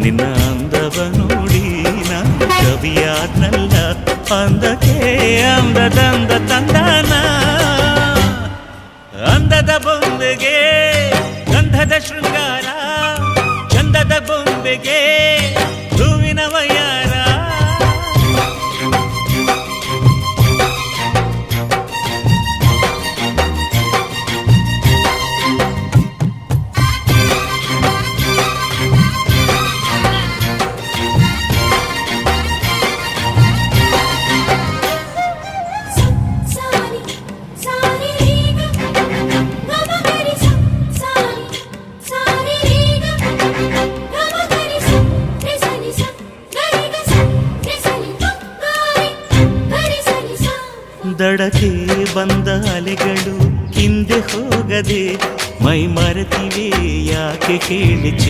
ನಿನ್ನ ಅಂದವ ನೋಡಿ ನಾನು ಕವಿಯಾದ್ನಲ್ಲ, ಅಂದಕ್ಕೆ ಅಂದದಂದ ತಂದಾನ. ಅಂದದ ಬೊಂಬೆಗೆ ಗಂಧದ ಶೃಂಗಾರ, ಗಂಧದ ಬೊಂಬೆಗೆ ಹೂವಿನ ವಯ್ಯಾರ. ದಡಕ್ಕೆ ಬಂದ ಅಲೆಗಳು ಹಿಂದೆ ಹೋಗದೆ ಮೈ ಮರೆತಿವೆ ಯಾಕೆ ಕೇಳಿ.